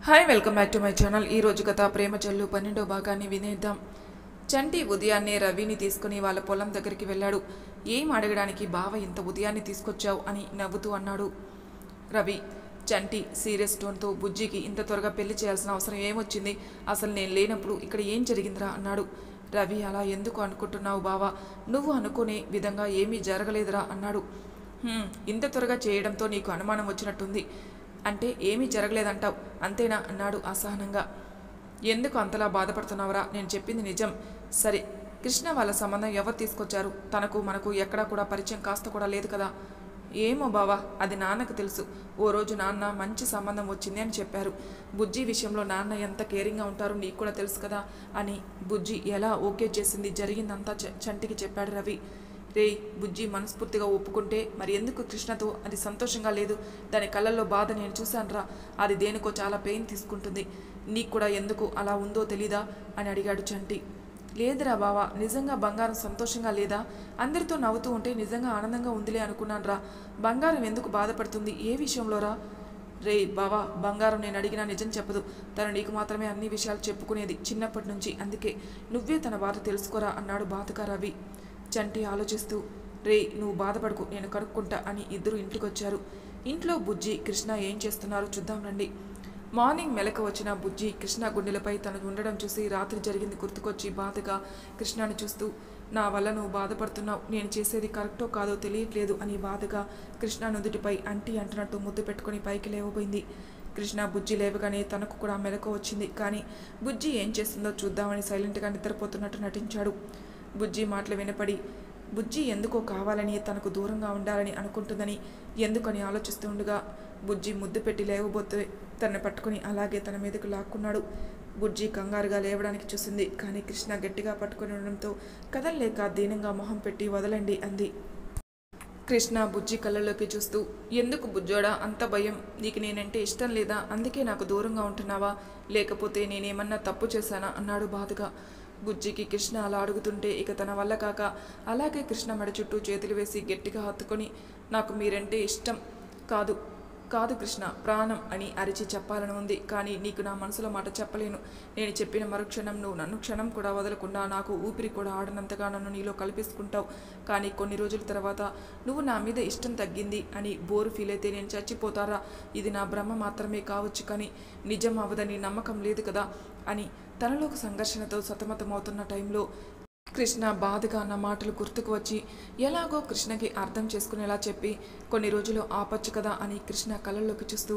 Hi welcome back to my channel. ఈ రోజు కథ ప్రేమ జల్లు 12వ భాగాన్ని వినేద్దాం. చంటి ఉదయాన్నే రవిని తీసుకుని వాళ్ళ పొలం దగ్గరికి వెళ్ళాడు. ఏం అడగడానికి బావ ఇంత ఉదయాన్నే తీసుకొచ్చావు అని నవ్వుతూ అన్నాడు రవి. చంటి సీరియస్ టోన్తో బుజ్జికి ఇంత త్వరగా పెళ్లి చేయాల్సిన అవసరం ఏమొచ్చింది? అసలు నేను లేనప్పుడు ఇక్కడ ఏం జరిగిందిరా అన్నాడు. రవి, అలా ఎందుకు అనుకుంటున్నావు బావా? నువ్వు అనుకునే విధంగా ఏమీ జరగలేదురా అన్నాడు. ఇంత త్వరగా చేయడంతో నీకు అనుమానం వచ్చినట్టుంది. అంటే ఏమీ జరగలేదంటావు అంతేనా అన్నాడు అసహనంగా. ఎందుకు అంతలా బాధపడుతున్నావురా? నేను చెప్పింది నిజం. సరే, కృష్ణ వాళ్ళ సంబంధం ఎవరు తీసుకొచ్చారు? తనకు మనకు ఎక్కడా కూడా పరిచయం కాస్త కూడా లేదు కదా. ఏమో బావా, అది నాన్నకు తెలుసు. ఓ రోజు నాన్న మంచి సంబంధం వచ్చింది అని చెప్పారు. బుజ్జి విషయంలో నాన్న ఎంత కేరింగ్గా ఉంటారో నీకు కూడా తెలుసు కదా అని బుజ్జి ఎలా ఓకే చేసింది జరిగిందంతా చంటికి చెప్పాడు రవి. రే, బుజ్జి మనస్ఫూర్తిగా ఒప్పుకుంటే మరి ఎందుకు కృష్ణతో అది సంతోషంగా లేదు? దాని కళ్ళల్లో బాధ నేను చూశానురా. అది దేనికో చాలా పెయిన్ తీసుకుంటుంది. నీకు కూడా ఎందుకు అలా ఉందో తెలీదా అని అడిగాడు చంటి. లేదురా బావా, నిజంగా బంగారం సంతోషంగా లేదా? అందరితో నవ్వుతూ ఉంటే నిజంగా ఆనందంగా ఉందిలే అనుకున్నానురా. బంగారం ఎందుకు బాధపడుతుంది? ఏ విషయంలోరా? రే బావా, బంగారం నేను అడిగినా నిజం చెప్పదు. తను నీకు మాత్రమే అన్ని విషయాలు చెప్పుకునేది చిన్నప్పటి నుంచి. అందుకే నువ్వే తన బాధ తెలుసుకోరా అన్నాడు బాధగా రవి. చంటి ఆలోచిస్తూ, రే నువ్వు బాధపడకు, నేను కనుక్కుంటా అని ఇద్దరు ఇంటికొచ్చారు. ఇంట్లో బుజ్జి కృష్ణ ఏం చేస్తున్నారో చూద్దాం రండి. మార్నింగ్ మెలక వచ్చిన బుజ్జి కృష్ణ గుండెలపై తను ఉండడం చూసి రాత్రి జరిగింది గుర్తుకొచ్చి బాధగా కృష్ణను చూస్తూ, నా వల్ల నువ్వు బాధపడుతున్నావు, నేను చేసేది కరెక్టో కాదో తెలియట్లేదు అని బాధగా కృష్ణ నుదుటిపై అంటున్నట్టు ముద్దు పెట్టుకుని పైకి లేవబోయింది. కృష్ణ బుజ్జి లేవగానే తనకు కూడా మెలక వచ్చింది. కానీ బుజ్జి ఏం చేస్తుందో చూద్దామని సైలెంట్గా నిద్రపోతున్నట్టు నటించాడు. బుజ్జి మాటలు వినపడి బుజ్జి ఎందుకో కావాలని తనకు దూరంగా ఉండాలని అనుకుంటుందని ఎందుకని ఆలోచిస్తూ ఉండగా బుజ్జి ముద్దు పెట్టి లేవబోతే తనని పట్టుకుని అలాగే తన మీదకు లాక్కున్నాడు. బుజ్జి కంగారుగా లేవడానికి చూసింది. కానీ కృష్ణ గట్టిగా పట్టుకుని ఉండడంతో కదలలేక దీనంగా మొహం పెట్టి వదలండి అంది. కృష్ణ బుజ్జి కళ్ళలోకి చూస్తూ, ఎందుకు బుజ్జోడా అంత భయం? నీకు నేనంటే ఇష్టం లేదా? అందుకే నాకు దూరంగా ఉంటున్నావా? లేకపోతే నేనేమన్నా తప్పు చేశానా అన్నాడు బాధగా. బుజ్జికి కృష్ణ అలా అడుగుతుంటే ఇక తన వల్ల కాక అలాగే కృష్ణ మెడ చుట్టూ చేతులు వేసి గట్టిగా హత్తుకొని, నాకు మీరంటే ఇష్టం కాదు కాదు కృష్ణ, ప్రాణం అని అరిచి చెప్పాలని ఉంది. కానీ నీకు నా మనసులో మాట చెప్పలేను. నేను చెప్పిన మరుక్షణం నువ్వు నన్ను క్షణం కూడా వదలకుండా నాకు ఊపిరి కూడా ఆడనంతగా నన్ను నీలో కల్పిస్తుంటావు. కానీ కొన్ని రోజుల తర్వాత నువ్వు నా మీద ఇష్టం తగ్గింది అని బోరు ఫీల్ అయితే నేను చచ్చిపోతారా? ఇది నా భ్రమ మాత్రమే కావచ్చు, కానీ నిజం అవ్వదని నమ్మకం లేదు కదా అని తనలోకి సంఘర్షణతో సతమతమవుతున్న టైంలో కృష్ణ బాధగా అన్న మాటలు గుర్తుకు వచ్చి ఎలాగో కృష్ణకి అర్థం చేసుకునేలా చెప్పి కొన్ని రోజులు ఆపచ్చు కదా అని కృష్ణ కళ్ళల్లోకి చూస్తూ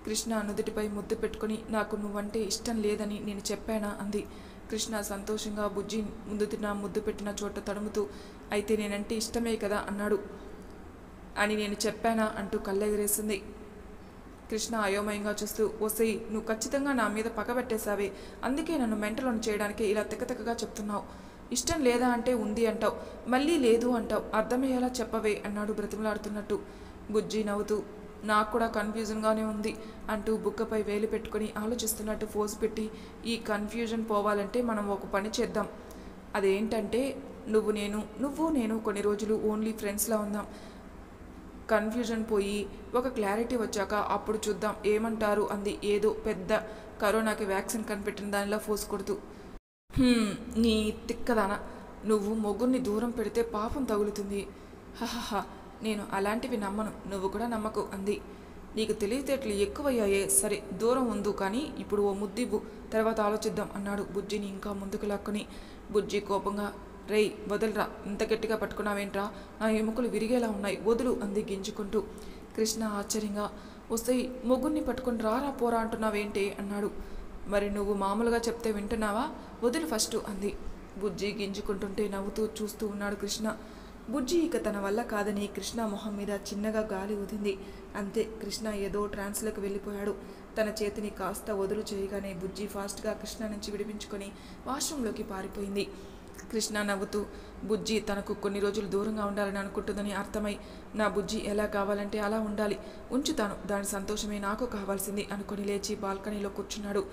కృష్ణ నుదుటిపై ముద్దు పెట్టుకుని, నాకు నువ్వంటే ఇష్టం లేదని నేను చెప్పానా అంది. కృష్ణ సంతోషంగా బుజ్జి ముద్దు పెట్టిన చోట తడుముతూ, అయితే నేనంటే ఇష్టమే కదా అన్నాడు. అని నేను చెప్పానా అంటూ కళ్ళెగరేసింది. కృష్ణ అయోమయంగా చూస్తూ, ఓసై నువ్వు ఖచ్చితంగా నా మీద పగబెట్టేశావే, అందుకే నన్ను మెంటలను చేయడానికి ఇలా తెక్కతెక్కగా చెప్తున్నావు. ఇష్టం లేదా అంటే ఉంది అంటావు, మళ్ళీ లేదు అంటావు, అర్థమయ్యేలా చెప్పవే అన్నాడు బ్రతిమలాడుతున్నట్టు. బుజ్జి నవ్వుతూ, నాకు కూడా కన్ఫ్యూజన్గానే ఉంది అంటూ బుక్కపై వేలు పెట్టుకుని ఆలోచిస్తున్నట్టు ఫోజు పెట్టి, ఈ కన్ఫ్యూజన్ పోవాలంటే మనం ఒక పని చేద్దాం. అదేంటంటే నువ్వు నేను కొన్ని రోజులు ఓన్లీ ఫ్రెండ్స్లా ఉందాం. కన్ఫ్యూజన్ పోయి ఒక క్లారిటీ వచ్చాక అప్పుడు చూద్దాం, ఏమంటారు అంది ఏదో పెద్ద కరోనాకి వ్యాక్సిన్ కనిపెట్టిన దానిలా ఫోర్స్ కొడుతూ. నీ తిక్కదానా, నువ్వు మొగుడిని దూరం పెడితే పాపం తగులుతుంది. హహహ, నేను అలాంటివి నమ్మను, నువ్వు కూడా నమ్మకు అంది. నీకు తెలివితేటలు ఎక్కువయ్యాయే, సరే దూరం ఉందు, కానీ ఇప్పుడు ఓ ముద్దివ్వు, తర్వాత ఆలోచిద్దాం అన్నాడు బుజ్జిని ఇంకా ముందుకు లాక్కుని. బుజ్జి కోపంగా, రేయ్ వదలరా, ఇంత గట్టిగా పట్టుకున్నావేంట్రా? నా ఎముకలు విరిగేలా ఉన్నాయి, వదులు అంది గింజుకుంటూ. కృష్ణ ఆశ్చర్యంగా, వస్తే మొగుడిని పట్టుకుని రారా పోరా అంటున్నావేంటే అన్నాడు. మరి నువ్వు మామూలుగా చెప్తే వింటున్నావా? వదులు ఫస్ట్ అంది. బుజ్జి గింజుకుంటుంటే నవ్వుతూ చూస్తూ ఉన్నాడు కృష్ణ. బుజ్జి ఇక తన వల్ల కాదని కృష్ణ మొహం మీద చిన్నగా గాలి ఊదింది. అంతే, కృష్ణ ఏదో ట్రాన్స్లోకి వెళ్ళిపోయాడు. తన చేతిని కాస్త వదులు చేయగానే బుజ్జి ఫాస్ట్గా కృష్ణ నుంచి విడిపించుకొని వాష్రూంలోకి పారిపోయింది. కృష్ణ నవ్వుతూ, బుజ్జి తనకు కొన్ని రోజులు దూరంగా ఉండాలని అనుకుంటుందని అర్థమై, నా బుజ్జి ఎలా కావాలంటే అలా ఉండాలి, ఉంచుతాను, దాని సంతోషమే నాకు కావాల్సింది అనుకుని లేచి బాల్కనీలో కూర్చున్నాడు.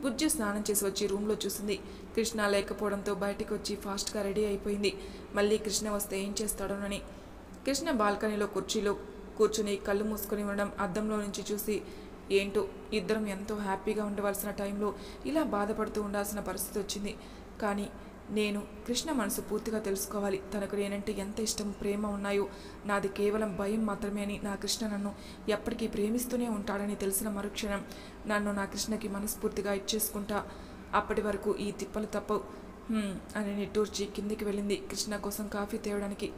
బుజ్జి స్నానం చేసి వచ్చి రూమ్లో చూసింది. కృష్ణ లేకపోవడంతో బయటికి వచ్చి ఫాస్ట్గా రెడీ అయిపోయింది. మళ్ళీ కృష్ణ వస్తే ఏం చేస్తాడోనని. కృష్ణ బాల్కనీలో కుర్చీలో కూర్చుని కళ్ళు మూసుకొని ఉండడం అద్దంలో నుంచి చూసి, ఏంటో ఇద్దరం ఎంతో హ్యాపీగా ఉండవలసిన టైంలో ఇలా బాధపడుతూ ఉండాల్సిన పరిస్థితి వచ్చింది. కానీ నేను కృష్ణ మనసు పూర్తిగా తెలుసుకోవాలి. తనకు నేనంటే ఎంత ఇష్టం ప్రేమ ఉన్నాయో నాది కేవలం భయం మాత్రమే అని నా కృష్ణ నన్ను ఎప్పటికీ ప్రేమిస్తూనే ఉంటాడని తెలిసిన మరుక్షణం నన్ను నా కృష్ణకి మనస్ఫూర్తిగా ఇచ్చేసుకుంటా. అప్పటి వరకు ఈ తిప్పలు తప్పవు అని నిట్టూర్చి కిందికి వెళ్ళింది కృష్ణ కోసం కాఫీ తేవడానికి.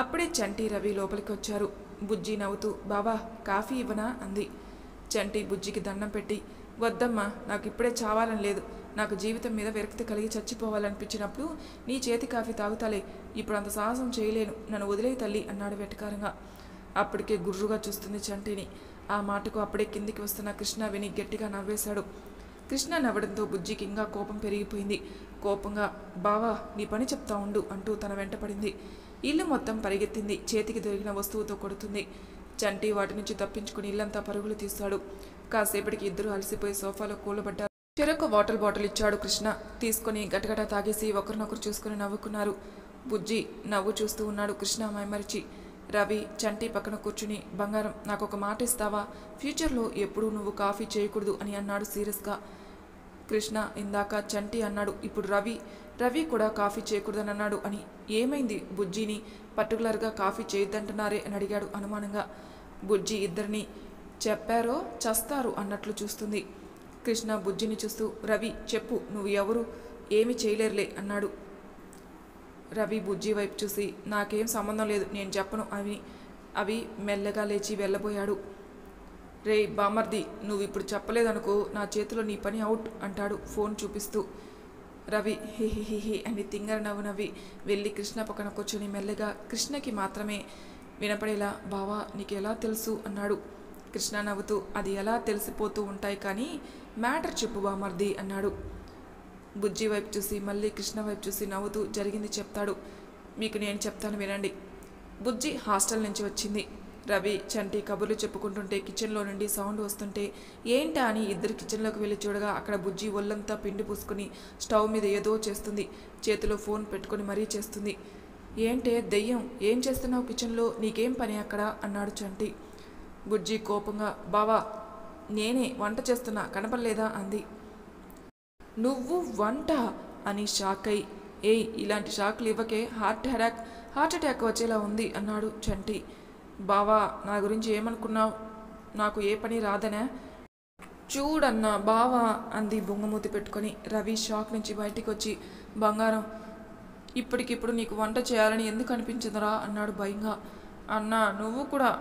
అప్పుడే చంటి రవి లోపలికి వచ్చారు. బుజ్జి నవ్వుతూ బావా కాఫీ ఇవ్వనా అంది. చంటి బుజ్జికి దండం పెట్టి వద్దమ్మా, నాకు ఇప్పుడే చావాలని లేదు. నాకు జీవితం మీద విరక్తి కలిగి చచ్చిపోవాలనిపించినప్పుడు నీ చేతి కాఫీ తాగుతాలే, ఇప్పుడు అంత సాహసం చేయలేను, నన్ను వదిలే తల్లి అన్నాడు వెటకారంగా. అప్పటికే గుర్రుగా చూస్తుంది చంటిని. ఆ మాటకు అప్పుడే కిందికి వస్తున్న కృష్ణ విని గట్టిగా నవ్వేశాడు. కృష్ణ నవ్వడంతో బుజ్జికి ఇంకా కోపం పెరిగిపోయింది. కోపంగా బావా నీ పని చెప్తా ఉండు అంటూ తన వెంట పడింది. ఇల్లు మొత్తం పరిగెత్తింది. చేతికి దొరికిన వస్తువుతో కొడుతుంది. చంటి వాటి నుంచి తప్పించుకుని ఇల్లంతా పరుగులు తీస్తాడు. కాసేపటికి ఇద్దరు అలసిపోయి సోఫాలో కూలబడ్డారు. చెరకు వాటర్ బాటిల్ ఇచ్చాడు కృష్ణ. తీసుకుని గటగట తాగేసి ఒకరినొకరు చూసుకుని నవ్వుకున్నారు. బుజ్జి నవ్వు చూస్తూ ఉన్నాడు కృష్ణ మైమరిచి. రవి చంటి పక్కన కూర్చుని బంగారం నాకు ఒక మాట ఇస్తావా, ఫ్యూచర్లో ఎప్పుడూ నువ్వు కాఫీ చేయకూడదు అని అన్నాడు సీరియస్గా. కృష్ణ ఇందాక చంటి అన్నాడు, ఇప్పుడు రవి కూడా కాఫీ చేయకూడదని అన్నాడు అని. ఏమైంది బుజ్జిని పర్టికులర్గా కాఫీ చేయొద్దంటున్నారే అని అడిగాడు అనుమానంగా. బుజ్జి ఇద్దరిని చెప్పారో చస్తారు అన్నట్లు చూస్తుంది. కృష్ణ బుజ్జిని చూస్తూ రవి చెప్పు, నువ్వు ఎవరు, ఏమి చేయలేరులే అన్నాడు. రవి బుజ్జి వైపు చూసి నాకేం సంబంధం లేదు, నేను చెప్పను అవి మెల్లగా లేచి వెళ్ళబోయాడు. రే బామర్ది, నువ్వు ఇప్పుడు చెప్పలేదనుకో నా చేతిలో నీ పని అవుట్ అంటాడు ఫోన్ చూపిస్తూ. రవి హిహిహిహి అని తింగర నవ్వు నవ్వి వెళ్ళి కృష్ణ పక్కన కూర్చొని మెల్లగా కృష్ణకి మాత్రమే వినపడేలా బావా నీకెలా తెలుసు అన్నాడు. కృష్ణ నవ్వుతూ అది ఎలా తెలిసిపోతూ ఉంటాయి కానీ మ్యాటర్ చెప్పు బామర్ది అన్నాడు. బుజ్జి వైపు చూసి మళ్ళీ కృష్ణ వైపు చూసి నవ్వుతూ జరిగింది చెప్తాడు. మీకు నేను చెప్తాను వినండి. బుజ్జి హాస్టల్ నుంచి వచ్చింది. రవి చంటి కబుర్లు చెప్పుకుంటుంటే కిచెన్లో నుండి సౌండ్ వస్తుంటే ఏంటా అని ఇద్దరు కిచెన్లోకి వెళ్ళి చూడగా అక్కడ బుజ్జి ఒళ్ళంతా పిండి పూసుకుని స్టవ్ మీద ఏదో చేస్తుంది. చేతిలో ఫోన్ పెట్టుకుని మరీ చేస్తుంది. ఏంటే దెయ్యం, ఏం చేస్తున్నావు కిచెన్లో, నీకేం పని అక్కడ అన్నాడు చంటి. బుజ్జి కోపంగా బావా నేనే వంట చేస్తున్నా కనపడలేదా అంది. నువ్వు వంట అని షాక్ అయి ఏయ్ ఇలాంటి షాక్లు ఇవ్వకే, హార్ట్ అటాక్ వచ్చేలా ఉంది అన్నాడు చంటి. బావా నా గురించి ఏమనుకున్నావు, నాకు ఏ పని రాదనే చూడన్నా బావా అంది బొంగమూతి పెట్టుకొని. రవి షాక్ నుంచి బయటికి వచ్చి బంగారం ఇప్పటికిప్పుడు నీకు వంట చేయాలని ఎందుకు అనిపించిందిరా అన్నాడు భయంగా. అన్నా నువ్వు కూడా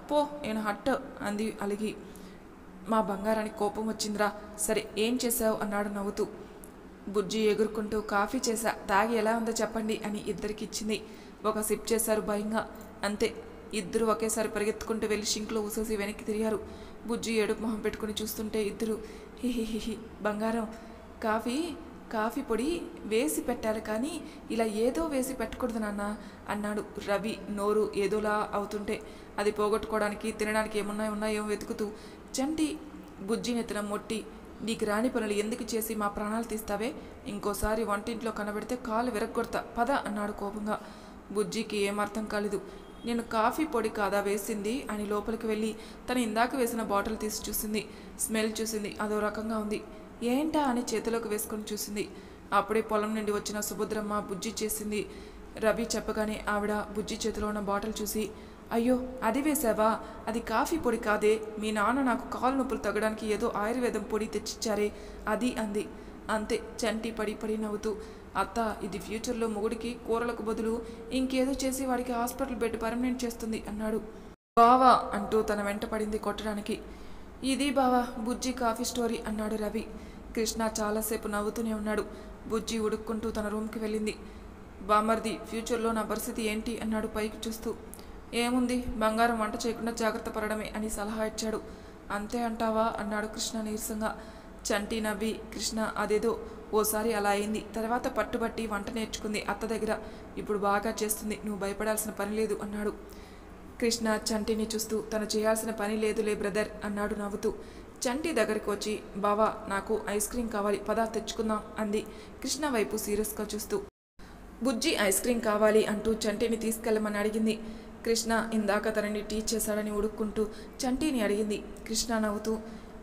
పో నేను హట్ అంది అలిగి. మా బంగారానికి కోపం వచ్చిందిరా, సరే ఏం చేశావు అన్నాడు నవ్వుతూ. బుజ్జి ఎగురుకుంటూ కాఫీ చేశా, తాగి ఎలా ఉందో చెప్పండి అని ఇద్దరికి ఇచ్చింది. ఒక సిప్ చేశారు భయంగా, అంతే. ఇద్దరు ఒకేసారి పరిగెత్తుకుంటూ వెళ్ళి షింక్లో ఊసేసి వెనక్కి తిరిగారు. బుజ్జి ఏడుపు మొహం పెట్టుకుని చూస్తుంటే ఇద్దరు హిహిహిహి బంగారం కాఫీ పొడి వేసి పెట్టాలి కానీ ఇలా ఏదో వేసి పెట్టకూడదు నాన్న అన్నాడు రవి నోరు ఏదోలా అవుతుంటే. అది పోగొట్టుకోవడానికి తినడానికి ఉన్నాయో వెతుకుతూ. చంటి బుజ్జి నెత్తిన మొట్టి నీకు రాని పనులు ఎందుకు చేసి మా ప్రాణాలు తీస్తావే, ఇంకోసారి వంటింట్లో కనబెడితే కాలు విరగ్గొడతా పద అన్నాడు కోపంగా. బుజ్జికి ఏమర్థం కాలేదు. నేను కాఫీ పొడి కాదా వేసింది అని లోపలికి వెళ్ళి తను ఇందాక వేసిన బాటిల్ తీసి చూసింది. స్మెల్ చూసింది, అదో రకంగా ఉంది. ఏంటా అని చేతిలోకి వేసుకొని చూసింది. అప్పుడే పొలం నుండి వచ్చిన సుభద్రమ్మ బుజ్జి చేసింది. రవి చెప్పగానే ఆవిడ బుజ్జి చేతిలో ఉన్న బాటిల్ చూసి అయ్యో అది వేసావా, అది కాఫీ పొడి కాదే, మీ నాన్న నాకు కాలు నొప్పులు తగ్గడానికి ఏదో ఆయుర్వేదం పొడి తెచ్చిచ్చారే అది అంది. అంతే చంటి పడి నవ్వుతూ అత్త ఇది ఫ్యూచర్లో మొగుడికి కూరలకు బదులు ఇంకేదో చేసి వాడికి హాస్పిటల్ బెడ్ పర్మనెంట్ చేస్తుంది అన్నాడు. బావా అంటూ తన వెంట పడింది కొట్టడానికి. ఇది బావా బుజ్జి కాఫీ స్టోరీ అన్నాడు రవి. కృష్ణ చాలాసేపు నవ్వుతూనే ఉన్నాడు. బుజ్జి ఉడుక్కుంటూ తన రూమ్కి వెళ్ళింది. బామర్ది ఫ్యూచర్లో నా పరిస్థితి ఏంటి అన్నాడు పైకి చూస్తూ. ఏముంది బంగారం వంట చేయకుండా జాగ్రత్త పడడమే అని సలహా ఇచ్చాడు. అంతే అంటావా అన్నాడు కృష్ణ నీరసంగా. చంటి నవ్వి కృష్ణ అదేదో ఓసారి అలా అయింది, తర్వాత పట్టుబట్టి వంట నేర్చుకుంది అత్త దగ్గర, ఇప్పుడు బాగా చేస్తుంది, నువ్వు భయపడాల్సిన పని లేదు అన్నాడు. కృష్ణ చంటిని చూస్తూ తను చేయాల్సిన పని లేదులే బ్రదర్ అన్నాడు నవ్వుతూ. చంటి దగ్గరికి వచ్చి బావా నాకు ఐస్ క్రీమ్ కావాలి పదా తెచ్చుకుందాం అంది కృష్ణ వైపు సీరియస్గా చూస్తూ. బుజ్జి ఐస్ క్రీమ్ కావాలి అంటూ చంటిని తీసుకెళ్ళమని అడిగింది. కృష్ణ ఇందాక తనని టీచ్ చేశాడని ఉడుక్కుంటూ చంటిని అడిగింది. కృష్ణ నవ్వుతూ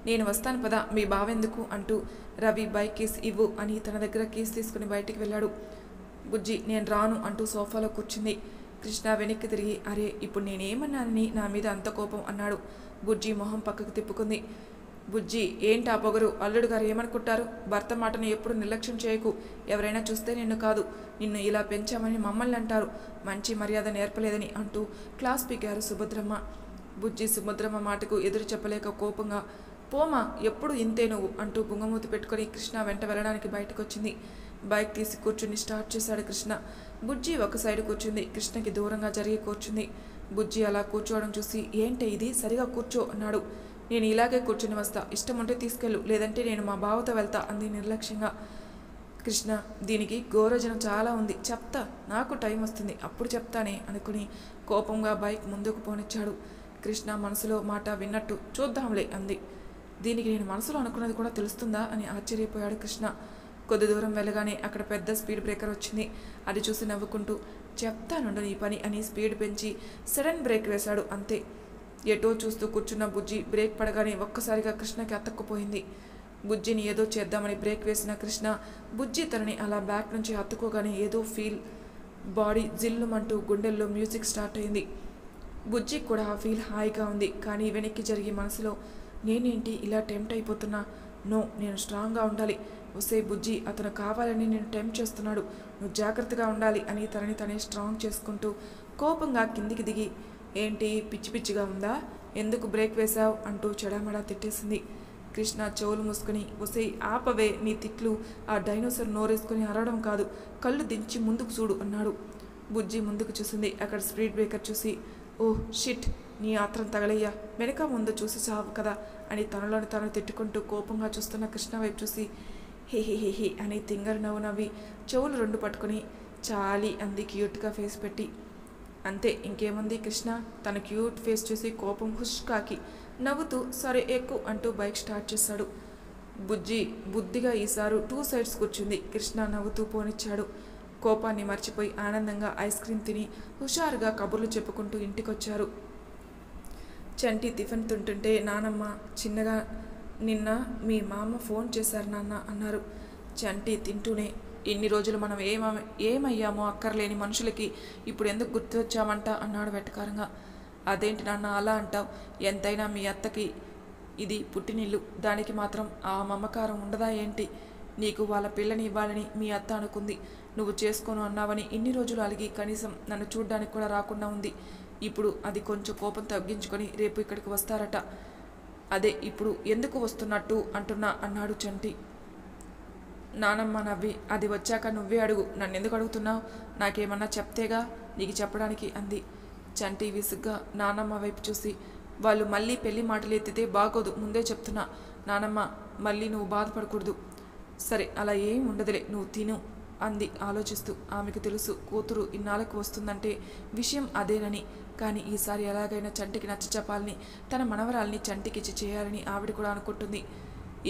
నేను వస్తాను పద, మీ బావెందుకు అంటూ రవి బైక్ కీస్ ఇవ్వు అని తన దగ్గర కీస్ తీసుకుని బయటికి వెళ్ళాడు. బుజ్జి నేను రాను అంటూ సోఫాలో కూర్చుంది. కృష్ణ వెనక్కి తిరిగి అరే ఇప్పుడు నేనేమన్నానని నా మీద అంత కోపం అన్నాడు. బుజ్జి మొహం పక్కకు తిప్పుకుంది. బుజ్జి ఏంటి ఆ పొగరు, అల్లుడు గారు ఏమనుకుంటారు, భర్త మాటను ఎప్పుడు నిర్లక్ష్యం చేయకు, ఎవరైనా చూస్తే నిన్ను కాదు నిన్ను ఇలా పెంచామని మమ్మల్ని అంటారు, మంచి మర్యాద నేర్పలేదని అంటూ క్లాస్ పీకారు సుభద్రమ్మ. బుజ్జి సుభద్రమ్మ మాటకు ఎదురు చెప్పలేక కోపంగా పోమా ఎప్పుడు ఇంతే నువ్వు అంటూ బుంగమూతి పెట్టుకుని కృష్ణ వెంట వెళ్ళడానికి బయటకు వచ్చింది. బైక్ తీసి కూర్చుని స్టార్ట్ చేశాడు కృష్ణ. బుజ్జి ఒక సైడ్ కూర్చుంది, కృష్ణకి దూరంగా జరిగి కూర్చుంది. బుజ్జి అలా కూర్చోవడం చూసి ఏంటే ఇది, సరిగా కూర్చో అన్నాడు. నేను ఇలాగే కూర్చుని వస్తా, ఇష్టం ఉంటే తీసుకెళ్ళు, లేదంటే నేను మా బావతో వెళ్తా అంది నిర్లక్ష్యంగా. కృష్ణ దీనికి గోరోజనం చాలా ఉంది, చెప్తా, నాకు టైం వస్తుంది అప్పుడు చెప్తానే అనుకుని కోపంగా బైక్ ముందుకు పోనిచ్చాడు. కృష్ణ మనసులో మాట విన్నట్టు చూద్దాంలే అంది. దీనికి నేను మనసులో అనుకున్నది కూడా తెలుస్తుందా అని ఆశ్చర్యపోయాడు కృష్ణ. కొద్ది దూరం వెళ్ళగానే అక్కడ పెద్ద స్పీడ్ బ్రేకర్ వచ్చింది. అది చూసి నవ్వుకుంటూ చెప్తానుండు నీ పని అని స్పీడ్ పెంచి సడన్ బ్రేక్ వేశాడు. అంతే. ఎటో చూస్తూ కూర్చున్న బుజ్జి బ్రేక్ పడగానే ఒక్కసారిగా కృష్ణకి అతక్కుపోయింది. బుజ్జిని ఏదో చేద్దామని బ్రేక్ వేసిన కృష్ణ బుజ్జి తనని అలా బ్యాక్ నుంచి హత్తుకోగానే ఏదో ఫీల్, బాడీ జిల్లుమంటూ గుండెల్లో మ్యూజిక్ స్టార్ట్ అయింది. బుజ్జికి కూడా ఆ ఫీల్ హాయిగా ఉంది. కానీ వెనక్కి జరిగి మనసులో నేనేంటి ఇలా టెంప్ట్ అయిపోతున్నా, నో నేను స్ట్రాంగ్గా ఉండాలి, వస్తే బుజ్జి అతను కావాలని నేను టెంప్ట్ చేస్తున్నాడు, నువ్వు జాగ్రత్తగా ఉండాలి అని తనని తనే స్ట్రాంగ్ చేసుకుంటూ కోపంగా కిందికి దిగి ఏంటి పిచ్చి పిచ్చిగా ఉందా, ఎందుకు బ్రేక్ వేశావు అంటూ చెడామడా తిట్టేసింది. కృష్ణ చెవులు మూసుకుని వసే ఆపవే నీ తిట్లు, ఆ డైనోసర్ నోరేసుకుని అరవడం కాదు, కళ్ళు దించి ముందుకు చూడు అన్నాడు. బుజ్జి ముందుకు చూసింది. అక్కడ స్పీడ్ బ్రేకర్ చూసి ఓహ్ షిట్ నీ ఆత్రం తగలయ్యా, వెనక ముందు చూసి చావు కదా అని తనలోని తను తిట్టుకుంటూ కోపంగా చూస్తున్న కృష్ణ వైపు చూసి హే హే హే హే అని తింగర నవ్వు నవ్వి చెవులు రెండు పట్టుకుని చాలి అంది క్యూట్గా ఫేస్ పెట్టి. అంతే ఇంకేముంది, కృష్ణ తన క్యూట్ ఫేస్ చూసి కోపం హుష్కాకి నవ్వుతూ సరే ఎక్కు అంటూ బైక్ స్టార్ట్ చేశాడు. బుజ్జి బుద్ధిగా ఈసారు 2 సైడ్స్ కూర్చుంది. కృష్ణ నవ్వుతూ పోనిచ్చాడు. కోపాన్ని మర్చిపోయి ఆనందంగా ఐస్ క్రీమ్ తిని హుషారుగా కబుర్లు చెప్పుకుంటూ ఇంటికొచ్చారు. చంటి టిఫిన్ తింటుంటే నానమ్మ చిన్నగా నిన్న మీ మామ ఫోన్ చేశారు నాన్న అన్నారు. చంటి తింటూనే ఇన్ని రోజులు మనం ఏమయ్యామో అక్కర్లేని మనుషులకి ఇప్పుడు ఎందుకు గుర్తు వచ్చామంట అన్నాడు వెటకారంగా. అదేంటి నాన్న అలా అంటావు, ఎంతైనా మీ అత్తకి ఇది పుట్టినిల్లు, దానికి మాత్రం ఆ మమకారం ఉండదా ఏంటి, నీకు వాళ్ళ పిల్లని ఇవ్వాలని మీ అత్త అనుకుంది, నువ్వు చేసుకోను అన్నావని ఇన్ని రోజులు అలిగి కనీసం నన్ను చూడ్డానికి కూడా రాకుండా ఉంది. ఇప్పుడు అది కొంచెం కోపం తగ్గించుకొని రేపు ఇక్కడికి వస్తారట, అదే ఇప్పుడు ఎందుకు వస్తున్నట్టు అంటున్నా అన్నాడు చంటి. నానమ్మ నవ్వి అది వచ్చాక నువ్వే అడుగు, నన్ను ఎందుకు అడుగుతున్నావు, నాకేమన్నా చెప్తేగా నీకు చెప్పడానికి అంది. చంటి విసుగ్గా నానమ్మ వైపు చూసి వాళ్ళు మళ్ళీ పెళ్లి మాటలు ఎత్తితే బాగోదు, ముందే చెప్తున్నా నానమ్మ, మళ్ళీ నువ్వు బాధపడకూడదు. సరే అలా ఏం ఉండదులే, నువ్వు తిను అంది ఆలోచిస్తూ. ఆమెకు తెలుసు కూతురు ఇన్నాళ్ళకు వస్తుందంటే విషయం అదేనని, కానీ ఈసారి ఎలాగైనా చంటికి నచ్చ చెప్పాలని, తన మనవరాల్ని చంటికిచ్చి చేయాలని ఆవిడ కూడా అనుకుంటుంది.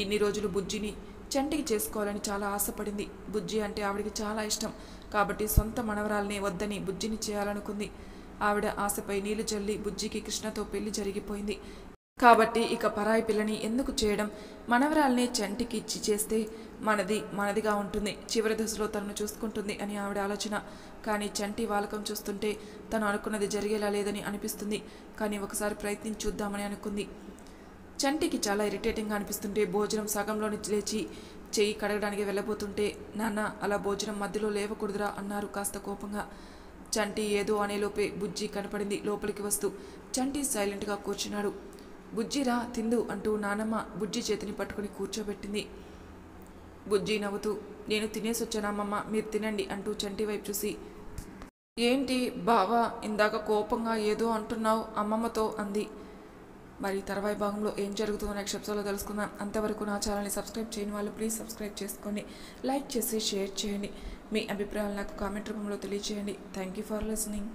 ఇన్ని రోజులు బుజ్జిని చంటికి చేసుకోవాలని చాలా ఆశపడింది. బుజ్జి అంటే ఆవిడికి చాలా ఇష్టం కాబట్టి సొంత మనవరాల్ని వద్దని బుజ్జిని చేయాలనుకుంది. ఆవిడ ఆశపై నీళ్లు జల్లి బుజ్జికి కృష్ణతో పెళ్లి జరిగిపోయింది. కాబట్టి ఇక పరాయి పిల్లని ఎందుకు చేయడం, మనవరాల్ని చంటికి ఇచ్చి చేస్తే మనదిగా ఉంటుంది, చివరి దశలో తనను చూసుకుంటుంది అని ఆవిడ ఆలోచన. కానీ చంటి వాలకం చూస్తుంటే తను అనుకున్నది జరిగేలా లేదని అనిపిస్తుంది. కానీ ఒకసారి ప్రయత్నించి చూద్దామని అనుకుంది. చంటికి చాలా ఇరిటేటింగ్గా అనిపిస్తుంటే భోజనం సగంలోని లేచి చెయ్యి కడగడానికి వెళ్ళబోతుంటే నాన్న అలా భోజనం మధ్యలో లేవకూడదురా అన్నారు కాస్త కోపంగా. చంటి ఏదో అనేలోపే బుజ్జి కనపడింది లోపలికి వస్తూ. చంటి సైలెంట్గా కూర్చున్నాడు. బుజ్జిరా తిందు అంటూ నానమ్మ బుజ్జి చేతిని పట్టుకుని కూర్చోబెట్టింది. బుజ్జి నవ్వుతూ నేను తినేసొచ్చానమ్మమ్మ, మీరు తినండి అంటూ చంటి వైపు చూసి ఏంటి బావా ఇందాక కోపంగా ఏదో అంటున్నావు అమ్మమ్మతో అంది. మరి తర్వాయి భాగంలో ఏం జరుగుతుందో నెక్స్ట్ ఎపిసోడ్లో తెలుసుకుందాం. అంతవరకు నా ఛానల్ని సబ్స్క్రైబ్ చేయని వాళ్ళు ప్లీజ్ సబ్స్క్రైబ్ చేసుకోండి, లైక్ చేసి షేర్ చేయండి, మీ అభిప్రాయాలు నాకు కామెంట్ రూపంలో తెలియజేయండి. Thank you for listening.